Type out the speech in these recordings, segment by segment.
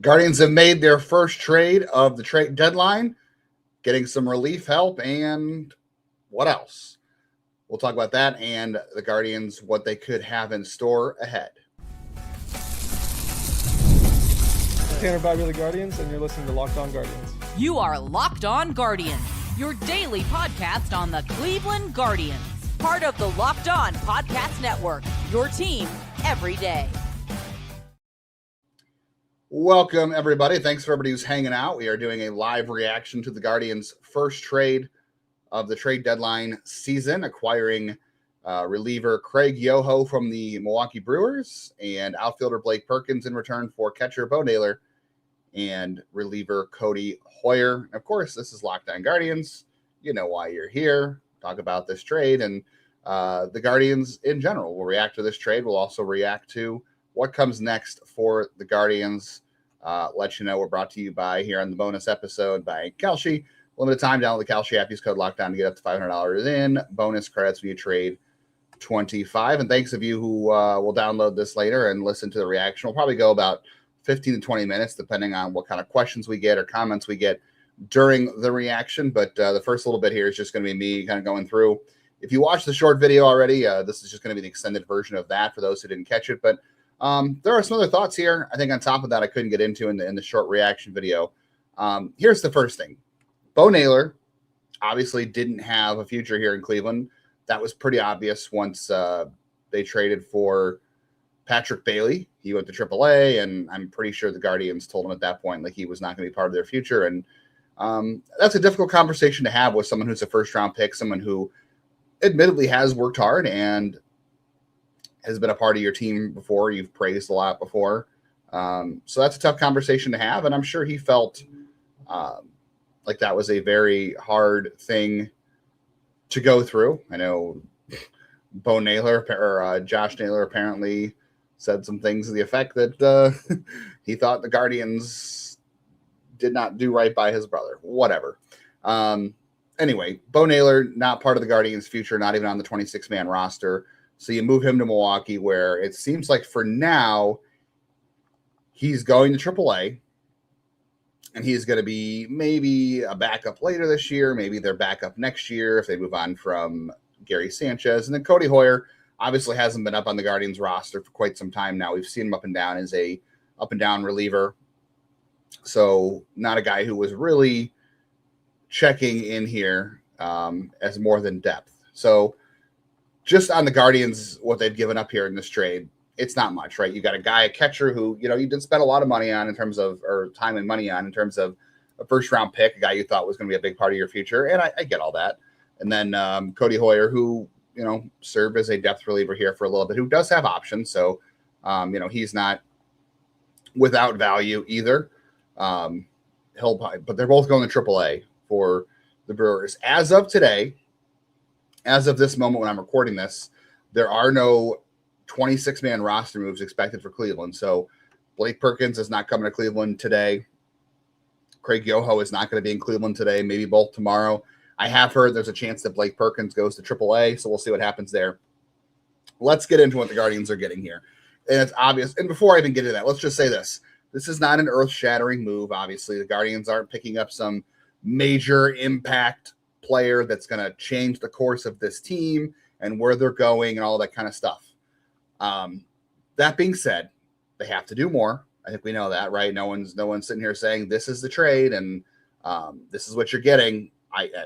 Guardians have made their first trade of the trade deadline, getting some relief help, and what else? We'll talk about that and the Guardians, what they could have in store ahead. Tanner Bagger, the Guardians, and you're listening to Locked On Guardians. You are Locked On Guardians, your daily podcast on the Cleveland Guardians. Part of the Locked On Podcast Network, your team every day. Welcome, everybody. Thanks for everybody who's hanging out. We are doing a live reaction to the Guardians' first trade of the trade deadline season, acquiring reliever Craig Yoho from the Milwaukee Brewers and outfielder Blake Perkins in return for catcher Bo Naylor and reliever Codi Heuer. Of course, this is Locked On Guardians. You know why you're here. Talk about this trade and the Guardians in general. We'll react to this trade. We'll also react to what comes next for the Guardians. Let you know we're brought to you by here on the bonus episode by KALSHI. Limited time, download the KALSHI app. Use code LOCKDOWN to get up to $500 in bonus credits when you trade 25. And thanks of you who will download this later and listen to the reaction. We'll probably go about 15 to 20 minutes, depending on what kind of questions we get or comments we get during the reaction. But the first little bit here is just going to be me kind of going through. If you watched the short video already, this is just going to be the extended version of that for those who didn't catch it. But there are some other thoughts here. I think on top of that, I couldn't get into in the short reaction video. Here's the first thing. Bo Naylor obviously didn't have a future here in Cleveland. That was pretty obvious once they traded for Patrick Bailey. He went to AAA, and I'm pretty sure the Guardians told him at that point like he was not going to be part of their future. And that's a difficult conversation to have with someone who's a first-round pick, someone who admittedly has worked hard and has been a part of your team before. You've praised a lot before. So that's a tough conversation to have. And I'm sure he felt like that was a very hard thing to go through. I know Bo Naylor or Josh Naylor apparently said some things to the effect that he thought the Guardians did not do right by his brother. Whatever. Anyway, Bo Naylor, not part of the Guardians' future, not even on the 26-man roster. So you move him to Milwaukee, where it seems like for now he's going to AAA, and he's going to be maybe a backup later this year. Maybe they're backup next year if they move on from Gary Sanchez. And then Codi Heuer obviously hasn't been up on the Guardians roster for quite some time now. We've seen him up and down as a up and down reliever. So not a guy who was really checking in here as more than depth. So just on the Guardians, what they've given up here in this trade, it's not much, right? You got a guy, a catcher who, you did spend a lot of money on in terms of, or time and money on in terms of a first-round pick, a guy you thought was going to be a big part of your future, and I get all that. And then Codi Heuer, who, served as a depth reliever here for a little bit, who does have options. So, he's not without value either. But they're both going to AAA for the Brewers. As of today, as of this moment when I'm recording this, there are no 26-man roster moves expected for Cleveland. So Blake Perkins is not coming to Cleveland today. Craig Yoho is not going to be in Cleveland today, maybe both tomorrow. I have heard there's a chance that Blake Perkins goes to AAA, so we'll see what happens there. Let's get into what the Guardians are getting here. And it's obvious. And before I even get into that, let's just say this. This is not an earth-shattering move, obviously. The Guardians aren't picking up some major impact player that's going to change the course of this team and where they're going and all that kind of stuff. That being said, they have to do more. I think we know that, right? No one's sitting here saying this is the trade and this is what you're getting.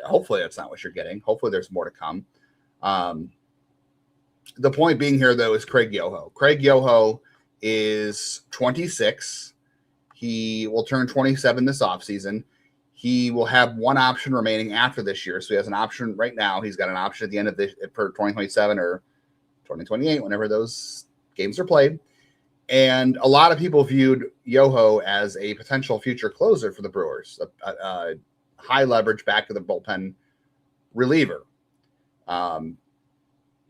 Hopefully that's not what you're getting. Hopefully there's more to come. The point being here, though, is Craig Yoho. Craig Yoho is 26. He will turn 27 this offseason. He will have one option remaining after this year. So he has an option right now. He's got an option at the end of for 2027 or 2028, whenever those games are played. And a lot of people viewed Yoho as a potential future closer for the Brewers, a high leverage back to the bullpen reliever.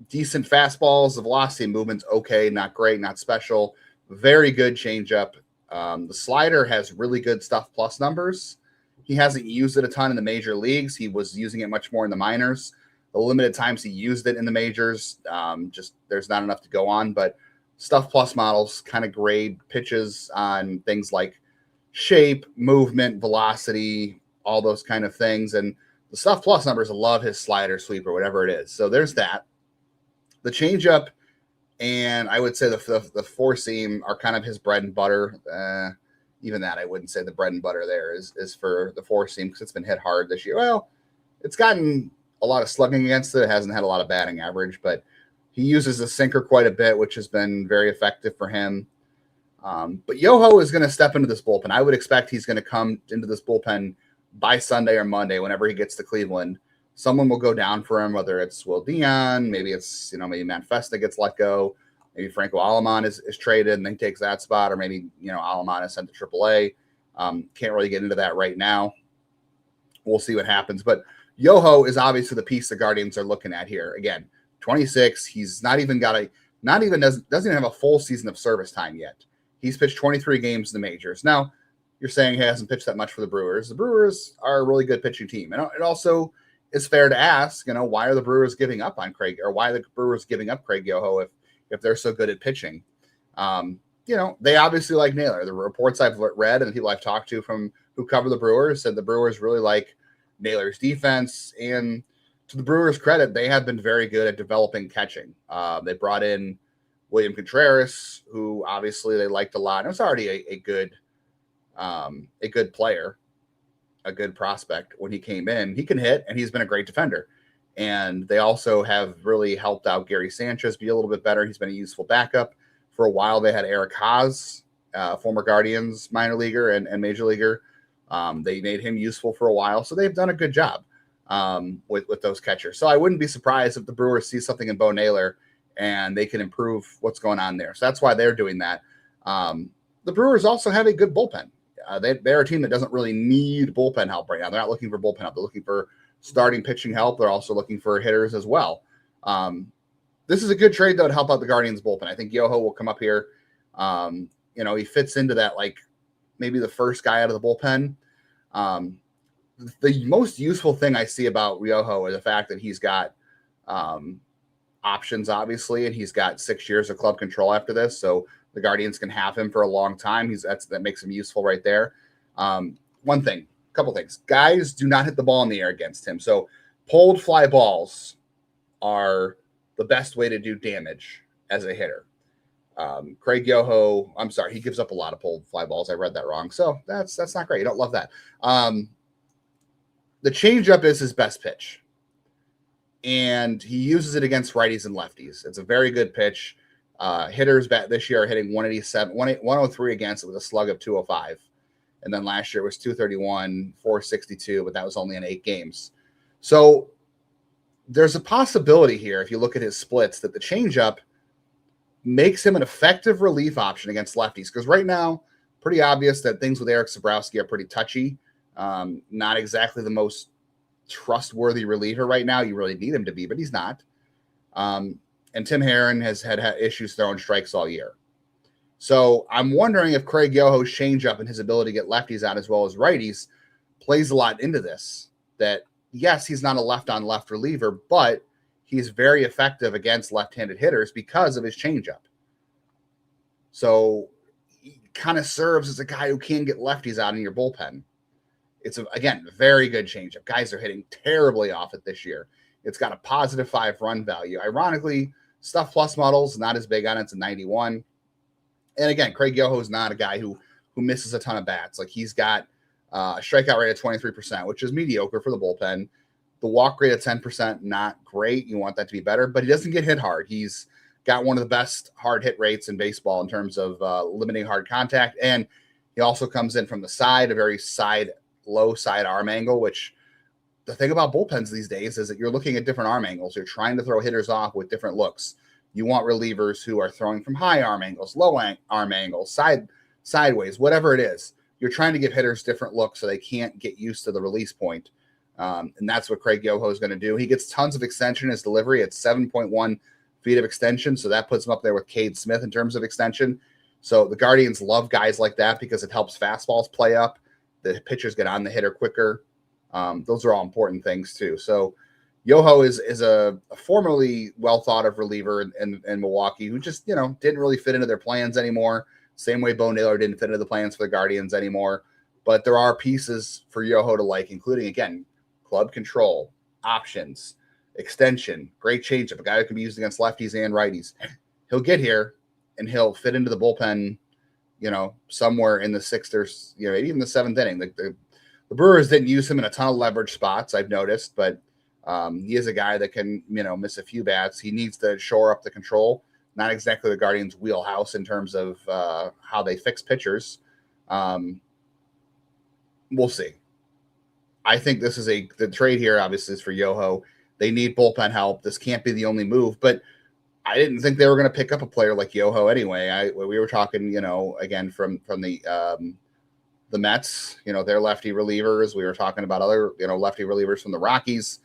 Decent fastballs, the velocity movement's okay, not great, not special. Very good changeup. The slider has really good stuff plus numbers. He hasn't used it a ton in the major leagues. He was using it much more in the minors. The limited times he used it in the majors, just there's not enough to go on. But stuff plus models kind of grade pitches on things like shape, movement, velocity, all those kind of things. And the Stuff Plus numbers love his slider, sweeper, whatever it is. So there's that. The changeup and I would say the four seam are kind of his bread and butter. Even that, I wouldn't say the bread and butter there is for the four seam because it's been hit hard this year. Well, it's gotten a lot of slugging against it. It hasn't had a lot of batting average, but he uses the sinker quite a bit, which has been very effective for him. But Yoho is going to step into this bullpen. I would expect he's going to come into this bullpen by Sunday or Monday whenever he gets to Cleveland. Someone will go down for him, whether it's Will Dion, maybe it's, maybe Matt Festa gets let go, maybe Franco Alemán is traded and then he takes that spot, or maybe, Alemán is sent to AAA. Can't really get into that right now. We'll see what happens. But Yoho is obviously the piece the Guardians are looking at here. Again, 26. He's doesn't even have a full season of service time yet. He's pitched 23 games in the majors. Now, you're saying he hasn't pitched that much for the Brewers. The Brewers are a really good pitching team. And it also is fair to ask, why are the Brewers giving up on Craig, or why are the Brewers giving up Craig Yoho if they're so good at pitching? They obviously like Naylor. The reports I've read and the people I've talked to who cover the Brewers said the Brewers really like Naylor's defense. And to the Brewers' credit, they have been very good at developing catching. They brought in William Contreras, who obviously they liked a lot. And it was already a good player, a good prospect when he came in. He can hit, and he's been a great defender. And they also have really helped out Gary Sanchez be a little bit better. He's been a useful backup. For a while, they had Eric Haas, former Guardians minor leaguer and major leaguer. They made him useful for a while. So they've done a good job with those catchers. So I wouldn't be surprised if the Brewers see something in Bo Naylor and they can improve what's going on there. So that's why they're doing that. The Brewers also have a good bullpen. They're a team that doesn't really need bullpen help right now. They're not looking for bullpen help. They're looking for starting pitching help. They're also looking for hitters as well. This is a good trade, though, to help out the Guardians bullpen. I think Yoho will come up here. He fits into that, maybe the first guy out of the bullpen. The most useful thing I see about Yoho is the fact that he's got options, obviously, and he's got 6 years of club control after this. So the Guardians can have him for a long time. That makes him useful right there. Couple things. Guys do not hit the ball in the air against him. So pulled fly balls are the best way to do damage as a hitter. Craig Yoho, I'm sorry, he gives up a lot of pulled fly balls. I read that wrong. So that's not great. You don't love that. The changeup is his best pitch. And he uses it against righties and lefties. It's a very good pitch. Hitters this year are hitting 103 against it with a slug of 205. And then last year it was 231, 462, but that was only in 8 games. So there's a possibility here, if you look at his splits, that the changeup makes him an effective relief option against lefties. Because right now, pretty obvious that things with Eric Sabrowski are pretty touchy. Not exactly the most trustworthy reliever right now. You really need him to be, but he's not. And Tim Herron has had issues throwing strikes all year. So I'm wondering if Craig Yoho's changeup and his ability to get lefties out as well as righties plays a lot into this. That, yes, he's not a left-on-left reliever, but he's very effective against left-handed hitters because of his changeup. So he kind of serves as a guy who can get lefties out in your bullpen. It's, again, a very good changeup. Guys are hitting terribly off it this year. It's got a positive 5 run value. Ironically, Stuff Plus models, not as big on it. It's a 91. And again, Craig Yoho is not a guy who misses a ton of bats. He's got a strikeout rate of 23%, which is mediocre for the bullpen. The walk rate of 10%, not great. You want that to be better, but he doesn't get hit hard. He's got one of the best hard hit rates in baseball in terms of limiting hard contact. And he also comes in from the side, a very low side arm angle, which the thing about bullpens these days is that you're looking at different arm angles. You're trying to throw hitters off with different looks. You want relievers who are throwing from high arm angles, low arm angles, sideways, whatever it is. You're trying to give hitters different looks so they can't get used to the release point. And that's what Craig Yoho is going to do. He gets tons of extension in his delivery at 7.1 feet of extension. So that puts him up there with Cade Smith in terms of extension. So the Guardians love guys like that because it helps fastballs play up. The pitchers get on the hitter quicker. Those are all important things too. So Yoho is a formerly well thought of reliever in Milwaukee who just, didn't really fit into their plans anymore. Same way Bo Naylor didn't fit into the plans for the Guardians anymore. But there are pieces for Yoho to like, including, again, club control, options, extension, great changeup, a guy who can be used against lefties and righties. He'll get here and he'll fit into the bullpen, somewhere in the sixth or, maybe even the seventh inning. The Brewers didn't use him in a ton of leverage spots, I've noticed, but he is a guy that can, miss a few bats. He needs to shore up the control. Not exactly the Guardians' wheelhouse in terms of how they fix pitchers. We'll see. I think this is the trade here, obviously, is for Yoho. They need bullpen help. This can't be the only move, but I didn't think they were going to pick up a player like Yoho anyway. We were talking, again, from the Mets, their lefty relievers. We were talking about other, lefty relievers from the Rockies.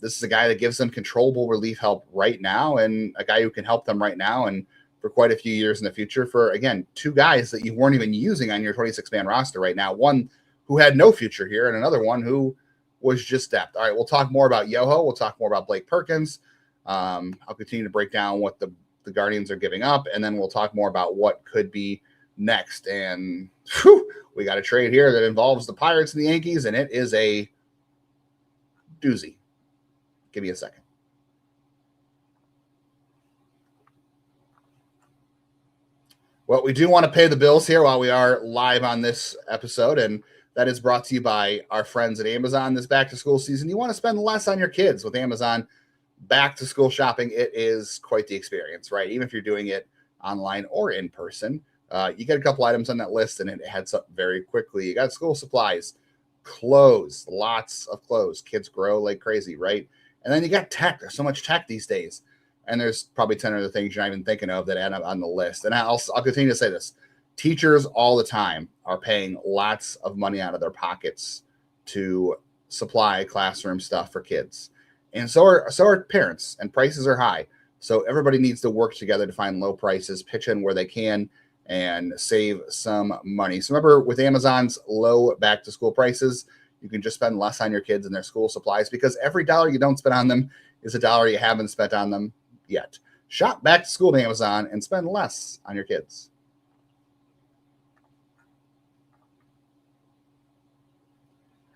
This is a guy that gives them controllable relief help right now, and a guy who can help them right now and for quite a few years in the future for, again, two guys that you weren't even using on your 26-man roster right now. One who had no future here and another one who was just depth. All right, we'll talk more about Yoho. We'll talk more about Blake Perkins. I'll continue to break down what the Guardians are giving up, and then we'll talk more about what could be next. And we got a trade here that involves the Pirates and the Yankees, and it is a doozy. Give me a second. Well, we do want to pay the bills here while we are live on this episode, and that is brought to you by our friends at Amazon this back-to-school season. You want to spend less on your kids with Amazon back-to-school shopping. It is quite the experience, right? Even if you're doing it online or in person, you get a couple items on that list, and it adds up very quickly. You got school supplies, clothes, lots of clothes. Kids grow like crazy, right? And then you got tech. There's so much tech these days. And there's probably 10 other things you're not even thinking of that add up on the list. And I'll continue to say this. Teachers all the time are paying lots of money out of their pockets to supply classroom stuff for kids. And so are parents, and prices are high. So everybody needs to work together to find low prices, pitch in where they can, and save some money. So remember, with Amazon's low back-to-school prices, you can just spend less on your kids and their school supplies, because every dollar you don't spend on them is a dollar you haven't spent on them yet. Shop back to school to Amazon and spend less on your kids.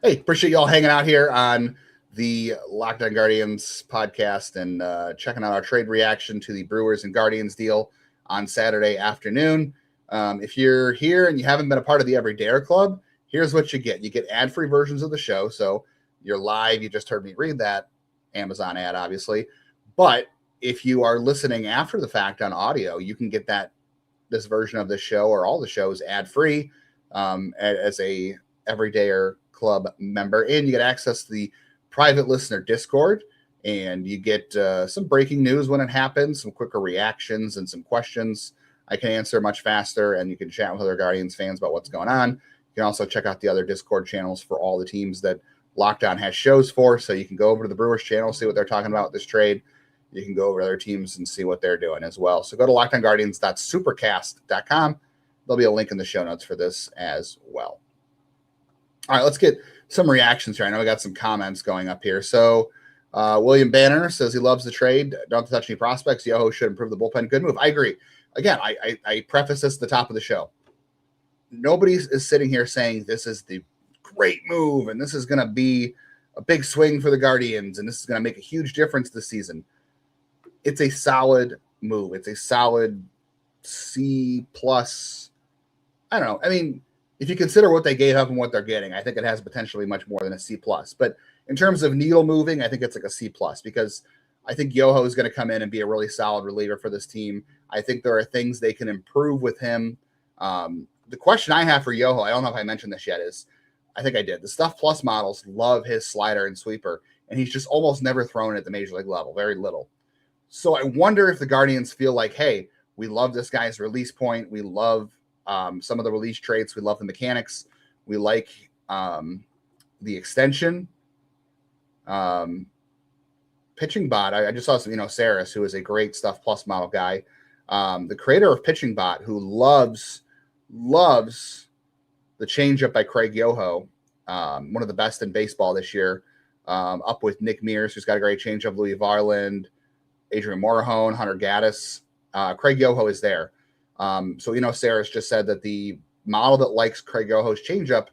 Hey, appreciate y'all hanging out here on the Locked On Guardians podcast and checking out our trade reaction to the Brewers and Guardians deal on Saturday afternoon. If you're here and you haven't been a part of the Everydayer Club, here's what you get. You get ad-free versions of the show. So you're live. You just heard me read that Amazon ad, obviously. But if you are listening after the fact on audio, you can get this version of the show or all the shows ad-free as a Everydayer Club member. And you get access to the private listener Discord, and you get some breaking news when it happens, some quicker reactions, and some questions I can answer much faster, and you can chat with other Guardians fans about what's going on. You can also check out the other Discord channels for all the teams that Locked On has shows for, so you can go over to the Brewers channel, see what they're talking about with this trade. You can go over to other teams and see what they're doing as well. So go to lockedonguardians.supercast.com. There'll be a link in the show notes for this as well. All right, let's get some reactions here. I know we got some comments going up here. So William Banner says he loves the trade. Don't have to touch any prospects. Yoho should improve the bullpen. Good move. I agree. Again, I preface this at the top of the show. Nobody is sitting here saying this is the great move and this is going to be a big swing for the Guardians and this is going to make a huge difference this season. It's a solid move. It's a solid C+. I don't know. I mean, if you consider what they gave up and what they're getting, I think it has potentially much more than a C+. But in terms of needle moving, I think it's like a C+, because I think Yoho is going to come in and be a really solid reliever for this team. I think there are things they can improve with him. The question I have for Yoho, I don't know if I mentioned this yet, is I think I did. The Stuff Plus models love his slider and sweeper, and he's just almost never thrown at the major league level, very little. So I wonder if the Guardians feel like, hey, we love this guy's release point. We love some of the release traits. We love the mechanics. We like the extension. Pitching Bot, I just saw some, Saris, who is a great Stuff Plus model guy. The creator of Pitching Bot, who loves the changeup by Craig Yoho, one of the best in baseball this year, up with Nick Mears, who's got a great changeup, Louis Varland, Adrian Morahone, Hunter Gaddis. Craig Yoho is there. So, Sarah's just said that the model that likes Craig Yoho's changeup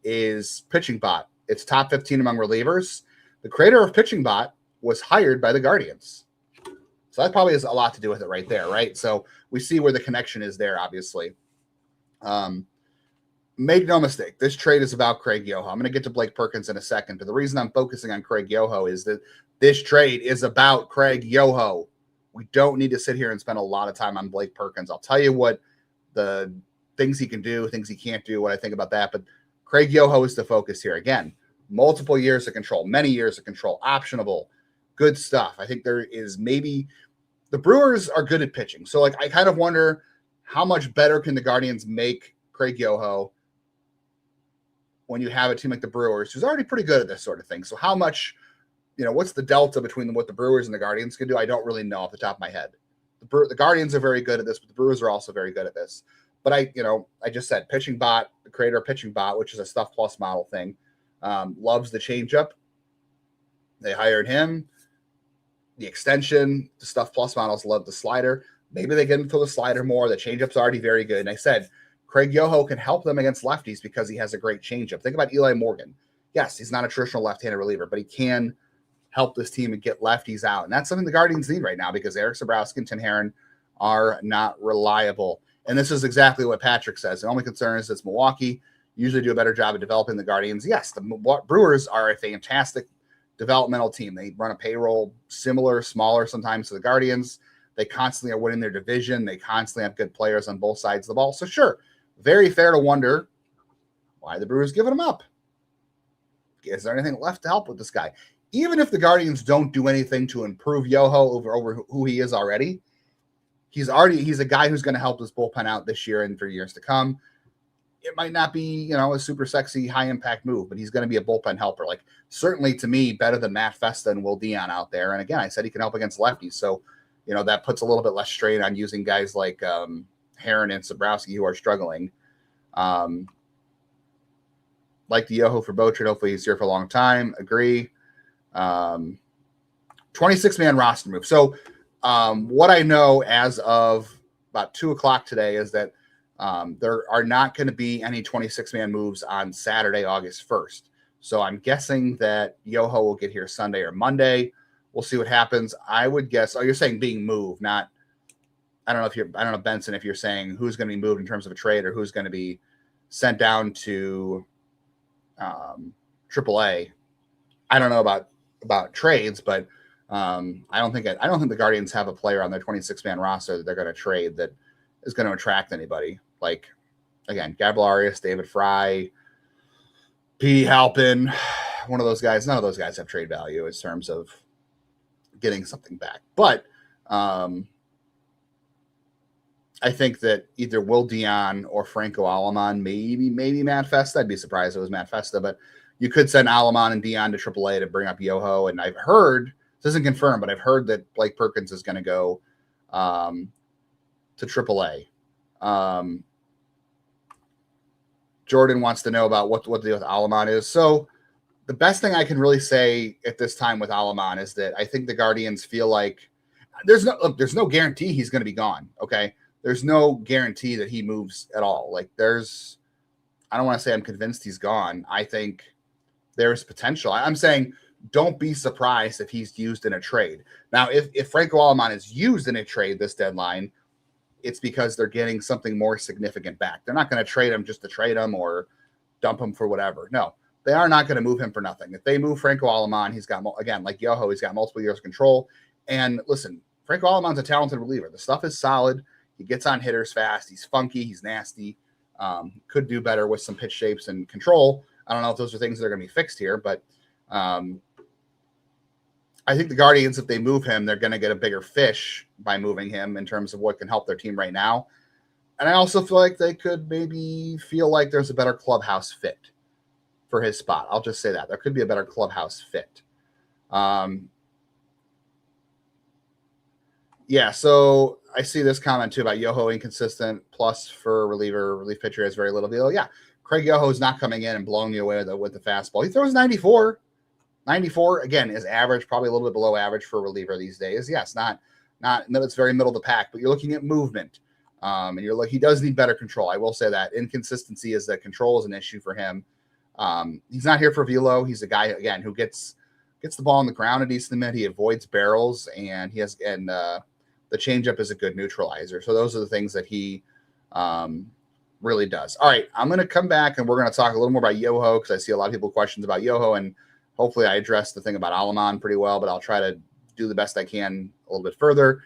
is Pitching Bot. It's top 15 among relievers. The creator of Pitching Bot was hired by the Guardians. So that probably has a lot to do with it right there, right? So we see where the connection is there, obviously. Make no mistake, this trade is about Craig Yoho. I'm going to get to Blake Perkins in a second, but the reason I'm focusing on Craig Yoho is that this trade is about Craig Yoho. We don't need to sit here and spend a lot of time on Blake Perkins. I'll tell you what the things he can do, things he can't do, what I think about that, but Craig Yoho is the focus here. Again, multiple years of control, many years of control, optionable, good stuff. I think there is maybe the Brewers are good at pitching. So, I kind of wonder how much better can the Guardians make Craig Yoho when you have a team like the Brewers, who's already pretty good at this sort of thing. So how much, what's the delta between what the Brewers and the Guardians can do? I don't really know off the top of my head. The Guardians are very good at this, but the Brewers are also very good at this. But I just said Pitching Bot, the creator of Pitching Bot, which is a Stuff Plus model thing, loves the changeup. They hired him. The extension, the Stuff Plus models love the slider. Maybe they get into the slider more. The changeup's already very good. And I said, Craig Yoho can help them against lefties because he has a great changeup. Think about Eli Morgan. Yes, he's not a traditional left-handed reliever, but he can help this team and get lefties out. And that's something the Guardians need right now because Eric Sabrowski and Tim Herron are not reliable. And this is exactly what Patrick says. The only concern is it's Milwaukee usually do a better job of developing the Guardians. Yes, the Brewers are a fantastic developmental team. They run a payroll similar, smaller sometimes to the Guardians. They constantly are winning their division. They constantly have good players on both sides of the ball. So sure, very fair to wonder why the Brewers giving him up. Is there anything left to help with this guy? Even if the Guardians don't do anything to improve Yoho over who he is already, he's a guy who's going to help this bullpen out this year and for years to come. It might not be, a super sexy, high-impact move, but he's going to be a bullpen helper. Certainly to me, better than Matt Festa and Will Dion out there. And again, I said he can help against lefties. So, that puts a little bit less strain on using guys like Herron and Sabrowski who are struggling. Like the Yoho for Botrin. Hopefully he's here for a long time. Agree. 26-man roster move. So what I know as of about 2:00 today is that there are not going to be any 26-man moves on Saturday, August 1st. So I'm guessing that Yoho will get here Sunday or Monday. We'll see what happens. I would guess. Oh, you're saying being moved, not. I don't know, Benson, if you're saying who's going to be moved in terms of a trade or who's going to be sent down to AAA. I don't know about trades, but I don't think the Guardians have a player on their 26-man roster that they're going to trade that is going to attract anybody. Again, Gabriel Arias, David Fry, P. Halpin, one of those guys. None of those guys have trade value in terms of getting something back. But I think that either Will Dion or Franco Alemán, maybe Matt Festa. I'd be surprised if it was Matt Festa, but you could send Alemán and Dion to AAA to bring up Yoho. And I've heard, this isn't confirmed, but I've heard that Blake Perkins is going to go to AAA. Jordan wants to know about what the deal with Alemán is. So the best thing I can really say at this time with Alemán is that I think the Guardians feel like there's no guarantee he's going to be gone. Okay. There's no guarantee that he moves at all. I don't want to say I'm convinced he's gone. I think there's potential. I'm saying don't be surprised if he's used in a trade. Now, if Franco Alemán is used in a trade this deadline, it's because they're getting something more significant back. They're not going to trade him just to trade him or dump him for whatever. No, they are not going to move him for nothing. If they move Franco Alemán, he's got, again, like Yoho, he's got multiple years of control. And listen, Franco Alemán's a talented reliever. The stuff is solid. He gets on hitters fast. He's funky. He's nasty. Could do better with some pitch shapes and control. I don't know if those are things that are going to be fixed here, but I think the Guardians, if they move him, they're going to get a bigger fish by moving him in terms of what can help their team right now. And I also feel like they could maybe feel like there's a better clubhouse fit for his spot. I'll just say that. There could be a better clubhouse fit. Yeah, so I see this comment too about Yoho inconsistent, plus for relief pitcher has very little deal. Yeah, Craig Yoho is not coming in and blowing you away with the fastball. He throws 94. 94, again, is average, probably a little bit below average for a reliever these days. Yes, not it's very middle of the pack, but you're looking at movement. And you're like, he does need better control. I will say that inconsistency is that control is an issue for him. He's not here for velo. He's a guy again who gets the ball on the ground a decent amount. He avoids barrels, and the changeup is a good neutralizer. So those are the things that he really does. All right, I'm going to come back and we're going to talk a little more about Yoho because I see a lot of people questions about Yoho, and hopefully I addressed the thing about Aleman pretty well, but I'll try to do the best I can a little bit further.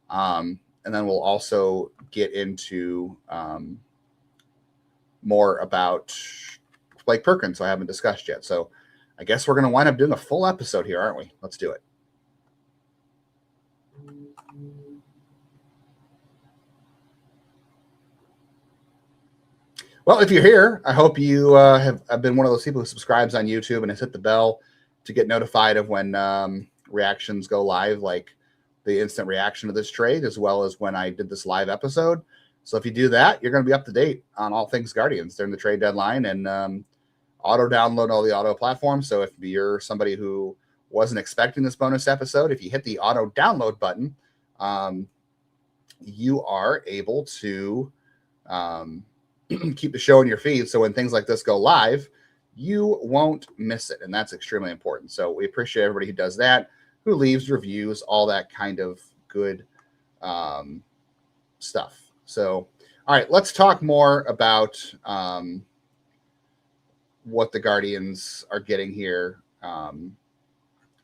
And then we'll also get into more about Blake Perkins, so I haven't discussed yet. So I guess we're going to wind up doing a full episode here, aren't we? Let's do it. Well, if you're here, I hope you have been one of those people who subscribes on YouTube and has hit the bell to get notified of when reactions go live, like the instant reaction to this trade, as well as when I did this live episode. So if you do that, you're going to be up to date on all things Guardians during the trade deadline, and auto download all the auto platforms. So if you're somebody who wasn't expecting this bonus episode, if you hit the auto download button, you are able to keep the show in your feed. So when things like this go live, you won't miss it. And that's extremely important. So we appreciate everybody who does that, who leaves reviews, all that kind of good stuff. So, all right, let's talk more about what the Guardians are getting here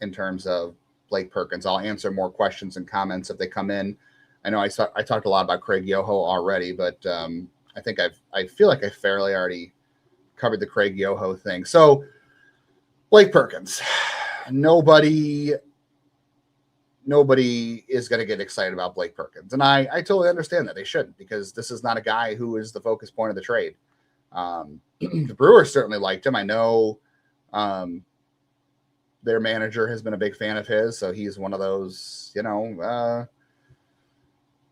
in terms of Blake Perkins. I'll answer more questions and comments if they come in. I know I talked a lot about Craig Yoho already, but I think I feel like I fairly already covered the Craig Yoho thing. So Blake Perkins, nobody is going to get excited about Blake Perkins. And I totally understand that they shouldn't, because this is not a guy who is the focus point of the trade. The Brewers certainly liked him. I know their manager has been a big fan of his. So he's one of those,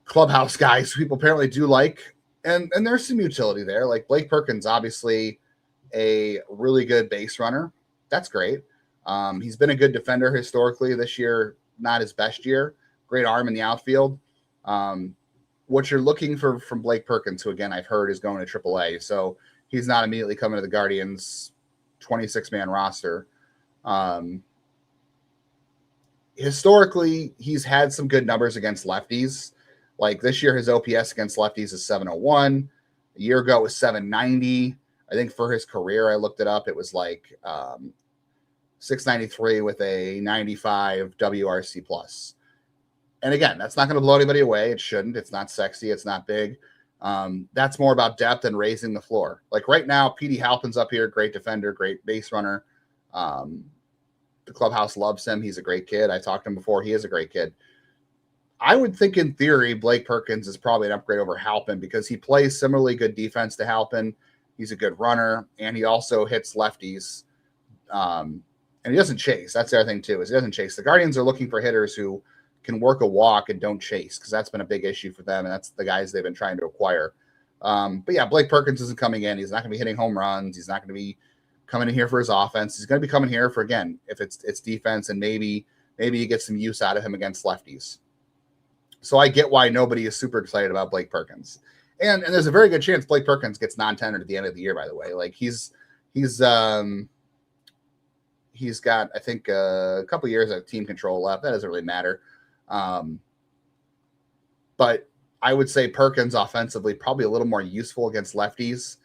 clubhouse guys who people apparently do like. And there's some utility there. Like Blake Perkins, obviously a really good base runner. That's great. He's been a good defender historically. This year, not his best year. Great arm in the outfield. What you're looking for from Blake Perkins, who again I've heard is going to AAA, so he's not immediately coming to the Guardians 26-man roster. Historically, he's had some good numbers against lefties. Like this year, his OPS against lefties is 701. A year ago, it was 790. I think for his career, I looked it up, it was like 693 with a 95 WRC plus. And again, that's not going to blow anybody away. It shouldn't. It's not sexy. It's not big. That's more about depth and raising the floor. Like right now, Petey Halpin's up here, great defender, great base runner. The clubhouse loves him. He's a great kid. I talked to him before. He is a great kid. I would think in theory, Blake Perkins is probably an upgrade over Halpin because he plays similarly good defense to Halpin. He's a good runner, and he also hits lefties. And he doesn't chase. That's the other thing, too, is he doesn't chase. The Guardians are looking for hitters who can work a walk and don't chase, because that's been a big issue for them, and that's the guys they've been trying to acquire. But yeah, Blake Perkins isn't coming in. He's not going to be hitting home runs. He's not going to be coming in here for his offense. He's going to be coming here for, again, if it's defense, and maybe you get some use out of him against lefties. So I get why nobody is super excited about Blake Perkins. And there's a very good chance Blake Perkins gets non-tendered at the end of the year, by the way. Like he's got, I think, a couple years of team control left. That doesn't really matter. But I would say Perkins offensively probably a little more useful against lefties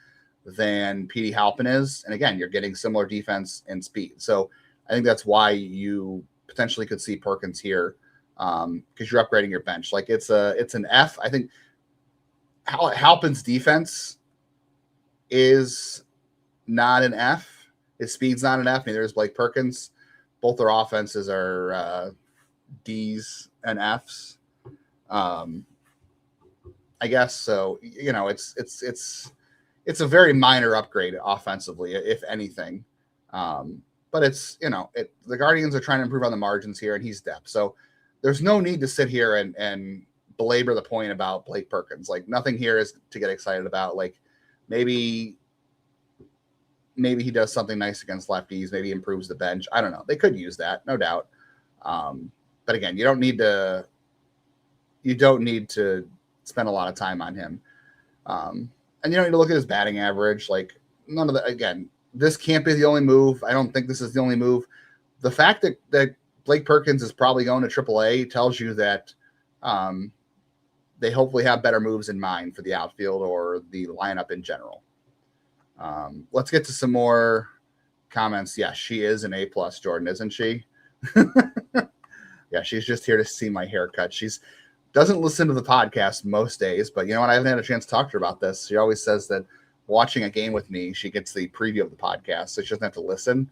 than Petey Halpin is. And again, you're getting similar defense and speed. So I think that's why you potentially could see Perkins here, because you're upgrading your bench. Like it's an F. I think Halpin's defense is not an F. His speed's not an F. Neither is Blake Perkins. Both their offenses are D's and F's. I guess so. It's a very minor upgrade offensively, if anything. But it's the Guardians are trying to improve on the margins here, and he's depth. So there's no need to sit here and belabor the point about Blake Perkins. Like nothing here is to get excited about. Like maybe he does something nice against lefties. Maybe he improves the bench. I don't know. They could use that, no doubt. But again, you don't need to spend a lot of time on him. And you don't need to look at his batting average. Like, none of that. Again, this can't be the only move. I don't think this is the only move. The fact that Blake Perkins is probably going to AAA tells you that they hopefully have better moves in mind for the outfield or the lineup in general. Let's get to some more comments. Yeah, she is an A+, Jordan, isn't she? Yeah, she's just here to see my haircut. She's doesn't listen to the podcast most days, but you know what? I haven't had a chance to talk to her about this. She always says that watching a game with me, she gets the preview of the podcast, so she doesn't have to listen.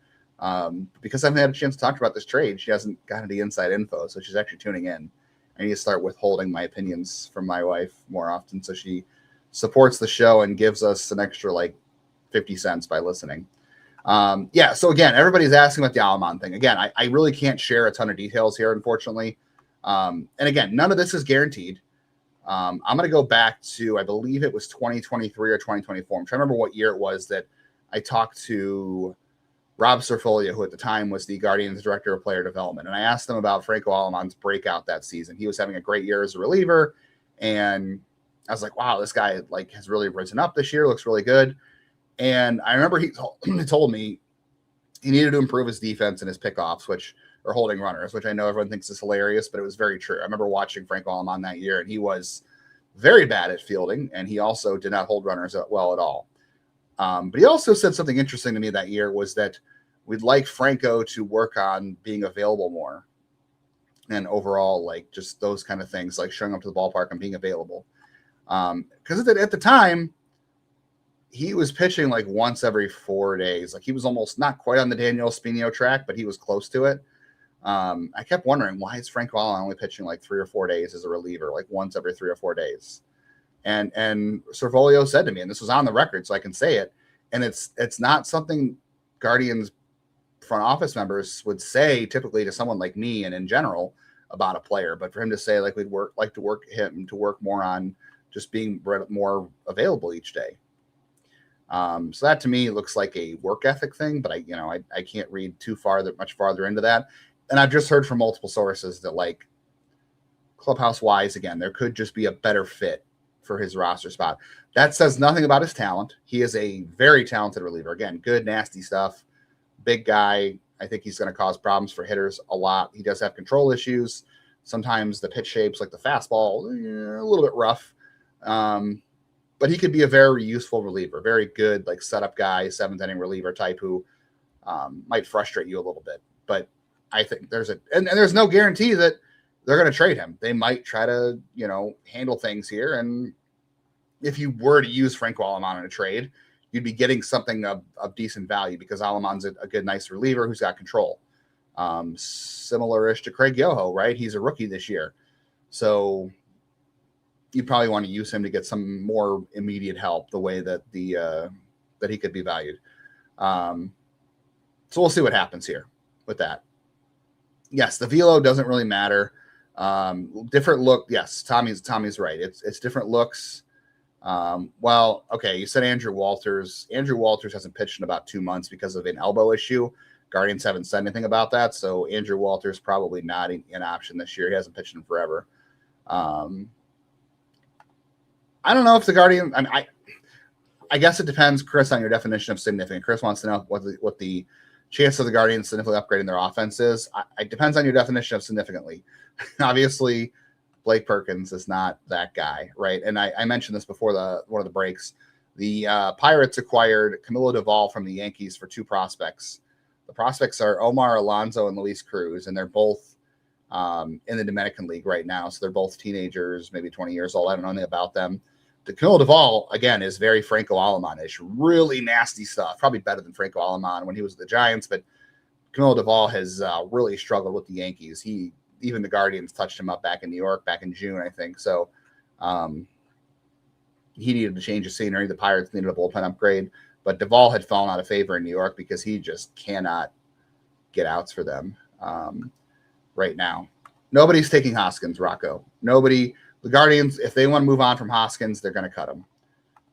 Because I haven't had a chance to talk to her about this trade, she hasn't gotten the inside info, so she's actually tuning in. I need to start withholding my opinions from my wife more often, so she supports the show and gives us an extra like 50 cents by listening. Yeah, so again, everybody's asking about the Aleman thing. Again, I really can't share a ton of details here, unfortunately. And again, none of this is guaranteed. I'm going to go back to, I believe it was 2023 or 2024. I'm trying to remember what year it was that I talked to Rob Cerfolio, who at the time was the Guardians Director of Player Development. And I asked him about Franco Aleman's breakout that season. He was having a great year as a reliever. And I was like, wow, this guy like has really risen up this year. Looks really good. And I remember he told me he needed to improve his defense and his pickoffs, or holding runners, which I know everyone thinks is hilarious, but it was very true. I remember watching Franco Alemán that year, and he was very bad at fielding, and he also did not hold runners well at all. But he also said something interesting to me that year was that we'd like Franco to work on being available more, and overall, like just those kind of things, like showing up to the ballpark and being available. Because at the time, he was pitching like once every 4 days. Like he was almost not quite on the Daniel Espino track, but he was close to it. I kept wondering, why is Franco Alemán only pitching like 3 or 4 days as a reliever, like once every 3 or 4 days? And Cerfolio said to me, and this was on the record, so I can say it, and it's not something Guardians front office members would say typically to someone like me and in general about a player, but for him to say like we'd like to work him to work more on just being more available each day. So that to me looks like a work ethic thing, but I can't read much farther into that. And I've just heard from multiple sources that like clubhouse wise, again, there could just be a better fit for his roster spot. That says nothing about his talent. He is a very talented reliever. Again, good, nasty stuff. Big guy. I think he's going to cause problems for hitters a lot. He does have control issues. Sometimes the pitch shapes, like the fastball, a little bit rough. But he could be a very useful reliever, very good, like setup guy, 7th inning reliever type who might frustrate you a little bit. But I think there's no guarantee that they're going to trade him. They might try to, handle things here. And if you were to use Franco Alemán in a trade, you'd be getting something of decent value because Aleman's a good, nice reliever who's got control. Similar-ish to Craig Yoho, right? He's a rookie this year. So you probably want to use him to get some more immediate help the way that that he could be valued. So we'll see what happens here with that. Yes, the velo doesn't really matter. Different look. Yes, Tommy's right. It's different looks. Well, okay, you said Andrew Walters. Andrew Walters hasn't pitched in about 2 months because of an elbow issue. Guardians haven't said anything about that, so Andrew Walters probably not an option this year. He hasn't pitched in forever. I don't know if the Guardian. I guess it depends, Chris, on your definition of significant. Chris wants to know what the chance of the Guardians significantly upgrading their offense is. It depends on your definition of significantly. Obviously, Blake Perkins is not that guy, right? And I mentioned this before one of the breaks. The Pirates acquired Camilo Doval from the Yankees for 2 prospects. The prospects are Omar Alonso and Luis Cruz, and they're both in the Dominican League right now. So they're both teenagers, maybe 20 years old. I don't know anything about them. The Camilo Doval, again, is very Franco Alemán-ish, really nasty stuff. Probably better than Franco Alemán when he was with the Giants, but Camilo Doval has really struggled with the Yankees. Even the Guardians touched him up back in New York back in June, I think. So he needed to change the scenery. The Pirates needed a bullpen upgrade, but Doval had fallen out of favor in New York because he just cannot get outs for them right now. Nobody's taking Hoskins, Rocco. Nobody. The Guardians, if they want to move on from Hoskins, they're going to cut him.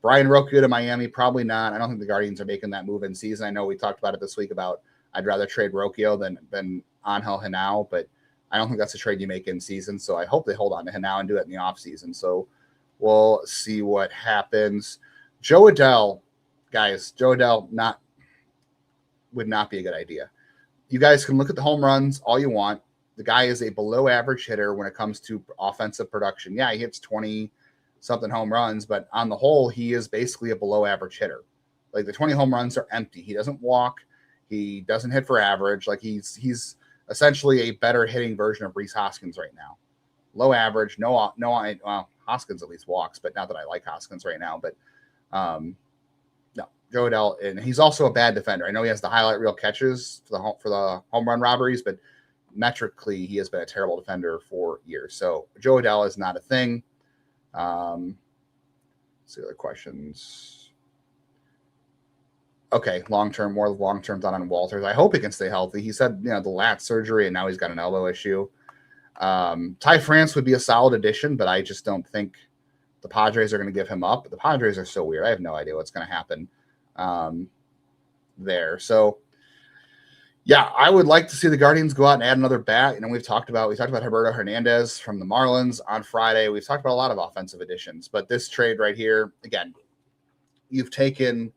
Brian Roque to Miami, probably not. I don't think the Guardians are making that move in season. I know we talked about it this week about I'd rather trade Roque than Angel Henao, but I don't think that's a trade you make in season. So I hope they hold on to Henao and do it in the offseason. So we'll see what happens. Joe Adell, guys, Joe Adell would not be a good idea. You guys can look at the home runs all you want. The guy is a below average hitter when it comes to offensive production. Yeah, he hits 20-something home runs, but on the whole, he is basically a below average hitter. Like the 20 home runs are empty. He doesn't walk. He doesn't hit for average. Like he's essentially a better hitting version of Rhys Hoskins right now. Low average, well, Hoskins at least walks, but not that I like Hoskins right now. But no, Joe Adell, and he's also a bad defender. I know he has the highlight reel catches for the home run robberies, but metrically, he has been a terrible defender for years. So Joe Adell is not a thing. Let's see other questions. Okay, more long-term thought on Walters. I hope he can stay healthy. He said, the lat surgery, and now he's got an elbow issue. Ty France would be a solid addition, but I just don't think the Padres are going to give him up. The Padres are so weird. I have no idea what's going to happen there. So, yeah, I would like to see the Guardians go out and add another bat. We talked about Roberto Hernandez from the Marlins on Friday. We've talked about a lot of offensive additions, but this trade right here, again, you've taken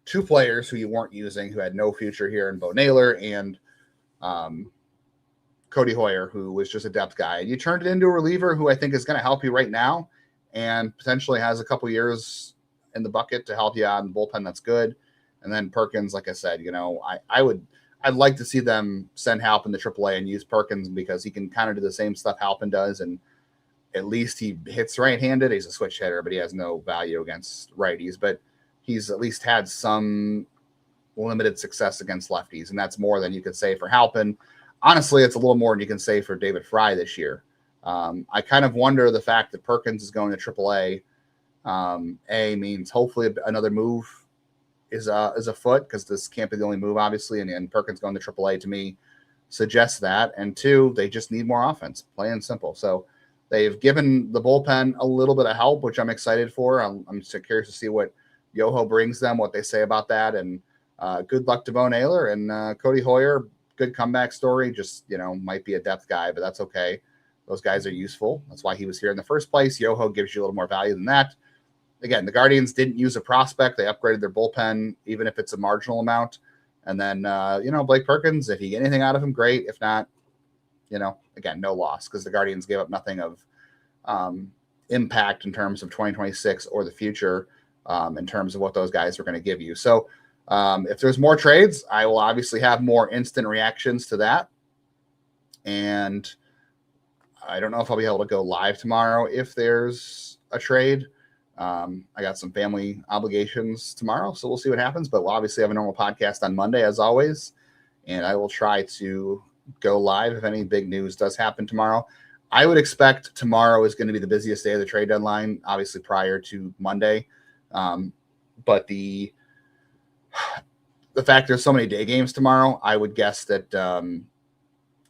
two players who you weren't using, who had no future here in Bo Naylor and Codi Heuer, who was just a depth guy. And you turned it into a reliever who I think is going to help you right now and potentially has a couple years in the bucket to help you out in the bullpen. That's good. And then Perkins, like I said, I'd like to see them send Halpin to AAA and use Perkins because he can kind of do the same stuff Halpin does. And at least he hits right-handed. He's a switch hitter, but he has no value against righties. But he's at least had some limited success against lefties, and that's more than you could say for Halpin. Honestly, it's a little more than you can say for David Fry this year. I kind of wonder the fact that Perkins is going to AAA. Means hopefully another move is afoot because this can't be the only move, obviously, and Perkins going to AAA to me suggests that. And two, they just need more offense, plain and simple. So they've given the bullpen a little bit of help, which I'm excited for. I'm so curious to see what Yoho brings them, what they say about that. And good luck to Bo Naylor and Codi Heuer. Good comeback story. Just, might be a depth guy, but that's okay. Those guys are useful. That's why he was here in the first place. Yoho gives you a little more value than that. Again, the Guardians didn't use a prospect. They upgraded their bullpen, even if it's a marginal amount. And then, Blake Perkins, if you get anything out of him, great. If not, again, no loss because the Guardians gave up nothing of impact in terms of 2026 or the future in terms of what those guys are going to give you. So if there's more trades, I will obviously have more instant reactions to that. And I don't know if I'll be able to go live tomorrow if there's a trade. I got some family obligations tomorrow, so we'll see what happens. But we'll obviously have a normal podcast on Monday, as always. And I will try to go live if any big news does happen tomorrow. I would expect tomorrow is going to be the busiest day of the trade deadline, obviously prior to Monday. But the fact there's so many day games tomorrow, I would guess that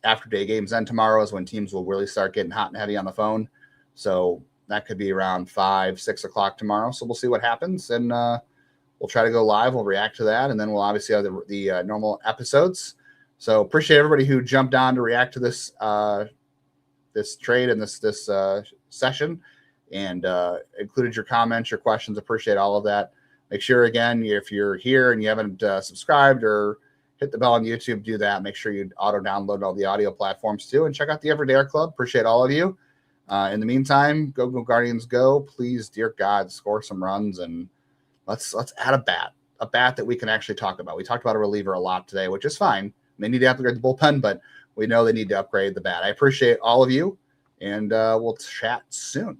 after day games end tomorrow is when teams will really start getting hot and heavy on the phone. So that could be around 5, 6 o'clock tomorrow. So we'll see what happens. And we'll try to go live. We'll react to that. And then we'll obviously have the normal episodes. So appreciate everybody who jumped on to react to this this trade and this session and included your comments, your questions. Appreciate all of that. Make sure, again, if you're here and you haven't subscribed or hit the bell on YouTube, do that. Make sure you auto-download all the audio platforms too, and check out the Everydayer Club. Appreciate all of you. In the meantime, go Guardians, go. Please, dear God, score some runs, and let's add a bat that we can actually talk about. We talked about a reliever a lot today, which is fine. They need to upgrade the bullpen, but we know they need to upgrade the bat. I appreciate all of you, and we'll chat soon.